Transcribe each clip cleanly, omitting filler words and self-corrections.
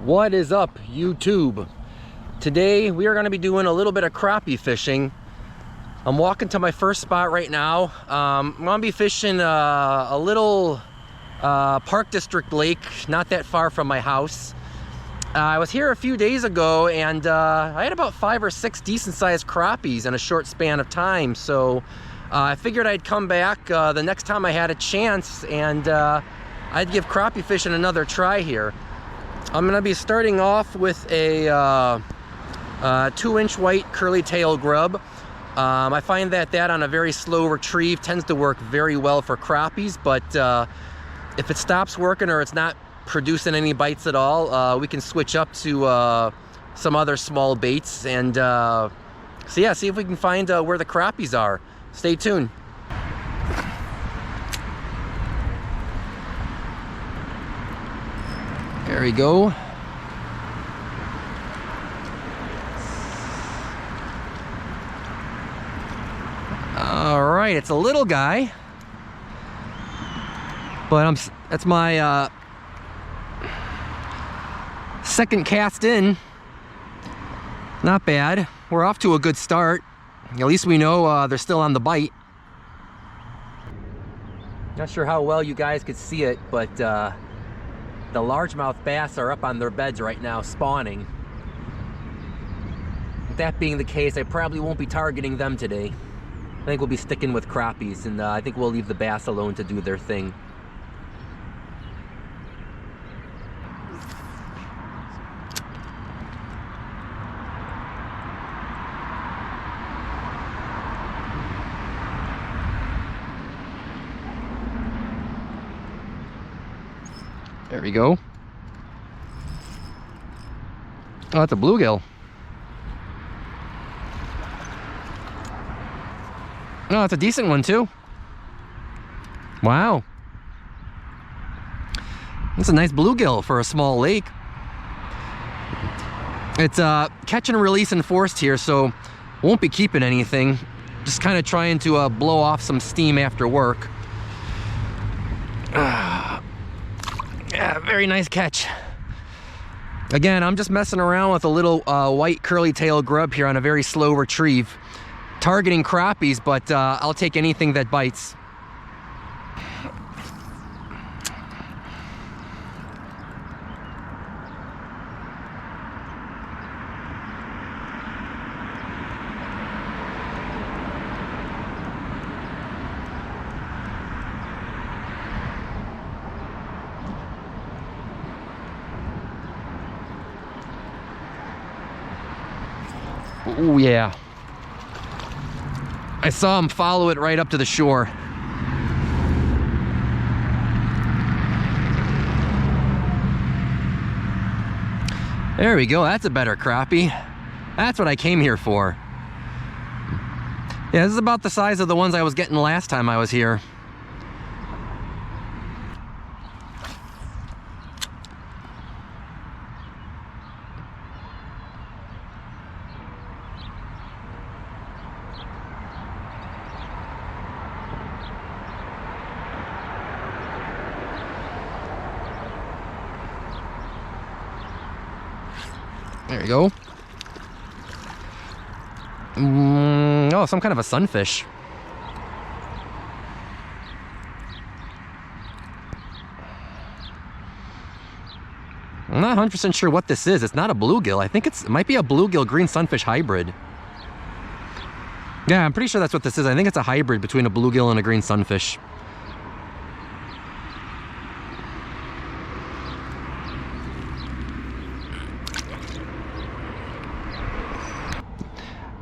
What is up, YouTube? Today we are going to be doing a little bit of crappie fishing. I'm walking to my first spot right now. I'm going to be fishing a little Park District lake, not that far from my house. I was here a few days ago and I had about 5 or 6 decent-sized crappies in a short span of time. So I figured I'd come back the next time I had a chance and I'd give crappie fishing another try here. I'm gonna be starting off with a 2-inch white curly tail grub. I find that on a very slow retrieve tends to work very well for crappies, but if it stops working or it's not producing any bites at all, we can switch up to some other small baits and so yeah, see if we can find where the crappies are. Stay tuned. There we go. All right, it's a little guy, but that's my second cast in. Not bad. We're off to a good start. At least we know they're still on the bite. Not sure how well you guys could see it, but the largemouth bass are up on their beds right now, spawning. With that being the case, I probably won't be targeting them today. I think we'll be sticking with crappies, and I think we'll leave the bass alone to do their thing. There we go. Oh, that's a bluegill. Oh, it's a decent one too. Wow. That's a nice bluegill for a small lake. It's catch and release enforced here, so won't be keeping anything. Just kind of trying to blow off some steam after work. Yeah, very nice catch. Again, I'm just messing around with a little white curly tail grub here on a very slow retrieve. Targeting crappies, but I'll take anything that bites. Oh yeah. I saw him follow it right up to the shore. There we go, that's a better crappie. That's what I came here for. Yeah, this is about the size of the ones I was getting last time I was here. There you go. Oh, some kind of a sunfish. I'm not 100% sure what this is. It's not a bluegill. I think it might be a bluegill green sunfish hybrid. Yeah, I'm pretty sure that's what this is. I think it's a hybrid between a bluegill and a green sunfish.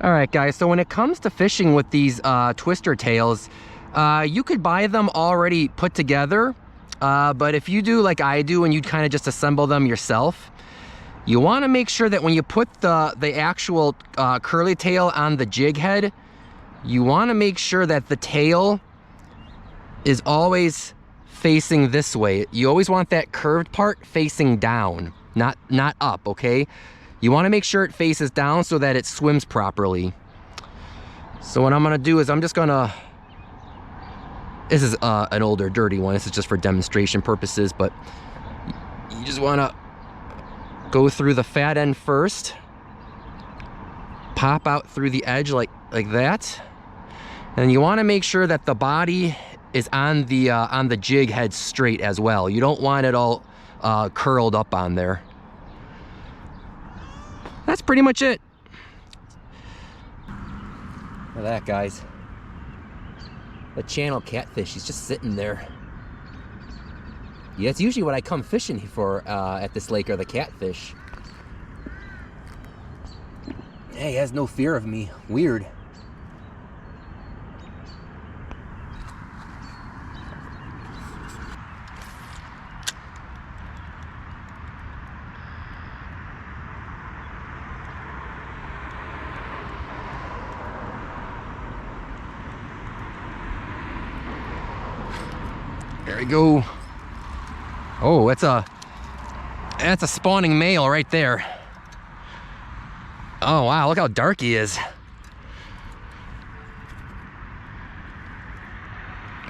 All right, guys, so when it comes to fishing with these twister tails, you could buy them already put together, but if you do like I do and you kind of just assemble them yourself, you want to make sure that when you put the actual curly tail on the jig head, you want to make sure that the tail is always facing this way. You always want that curved part facing down, not up, okay? You want to make sure it faces down so that it swims properly. So what I'm going to do is I'm just going to... This is an older, dirty one. This is just for demonstration purposes, but you just want to Go through the fat end first. Pop out through the edge like that. And you want to make sure that the body is on the jig head straight as well. You don't want it all curled up on there. That's pretty much it. Look at that, guys. The channel catfish, he's just sitting there. Yeah, it's usually what I come fishing for at this lake, are the catfish. Hey, he has no fear of me. Weird. There we go. Oh, that's a spawning male right there. Oh wow, look how dark he is.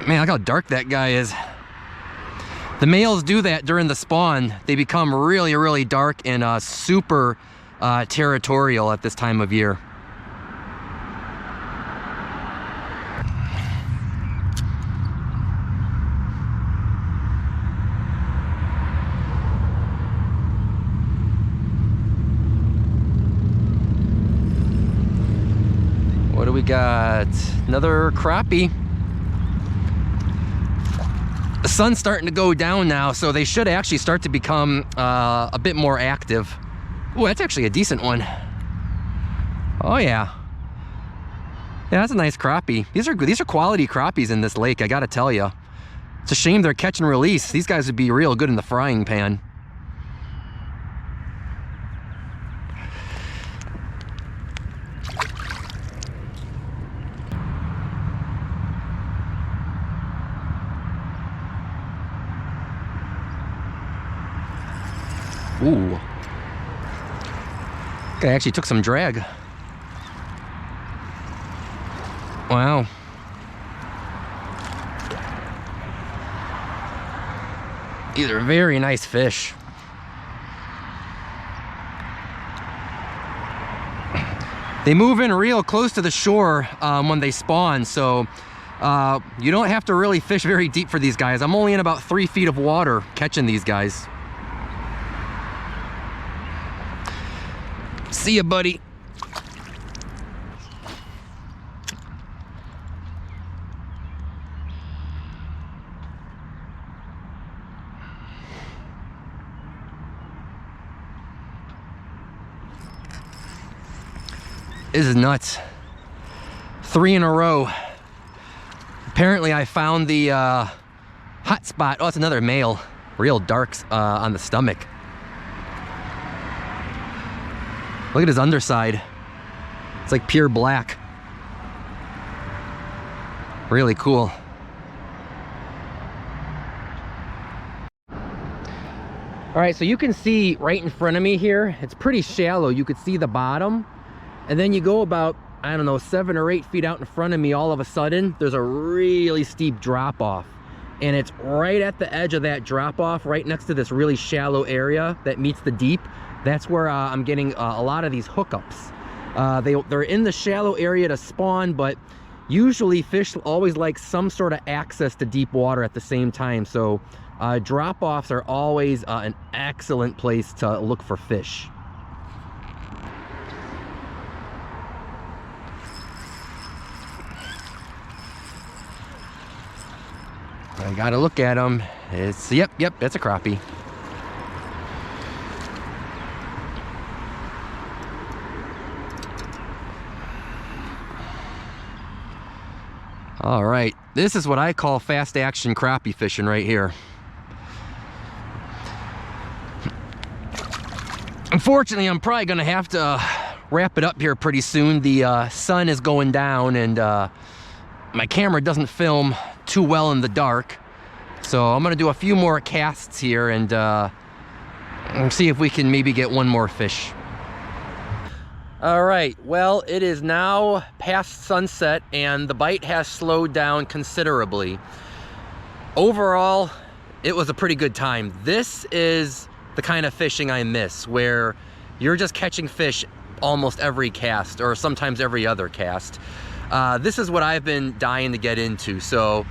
Man, look how dark that guy is. The males do that during the spawn. They become really, really dark and super territorial at this time of year. What do we got? Another crappie. The sun's starting to go down now, so they should actually start to become a bit more active. Oh, that's actually a decent one. Oh yeah. Yeah, that's a nice crappie. These are quality crappies in this lake, I gotta tell you. It's a shame they're catch and release. These guys would be real good in the frying pan. Ooh. Guy actually took some drag. Wow. These are very nice fish. They move in real close to the shore when they spawn, so you don't have to really fish very deep for these guys. I'm only in about 3 feet of water catching these guys. See ya, buddy. This is nuts. 3 in a row. Apparently I found the hot spot. Oh, it's another male. Real darks on the stomach. Look at his underside. It's like pure black. Really cool. All right, so you can see right in front of me here, it's pretty shallow. You could see the bottom. And then you go about, I don't know, 7 or 8 feet out in front of me, all of a sudden, there's a really steep drop off. And it's right at the edge of that drop off, right next to this really shallow area that meets the deep. That's where I'm getting a lot of these hookups. They're in the shallow area to spawn, but usually fish always like some sort of access to deep water at the same time. So drop-offs are always an excellent place to look for fish. I gotta look at them. It's, yep, that's a crappie. All right, this is what I call fast action crappie fishing right here. Unfortunately, I'm probably gonna have to wrap it up here pretty soon. The sun is going down and my camera doesn't film too well in the dark. So I'm gonna do a few more casts here and see if we can maybe get one more fish. All right, well, it is now past sunset and the bite has slowed down considerably. Overall, it was a pretty good time. This is the kind of fishing I miss, where you're just catching fish almost every cast, or sometimes every other cast. This is what I've been dying to get into, so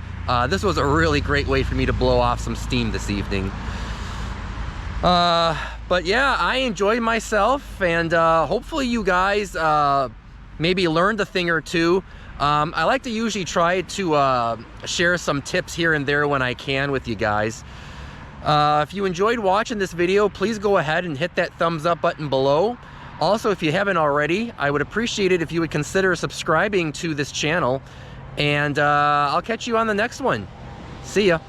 this was a really great way for me to blow off some steam this evening. But yeah, I enjoyed myself, and hopefully you guys maybe learned a thing or two. I like to usually try to share some tips here and there when I can with you guys. If you enjoyed watching this video, please go ahead and hit that thumbs up button below. Also, if you haven't already, I would appreciate it if you would consider subscribing to this channel, and I'll catch you on the next one. See ya.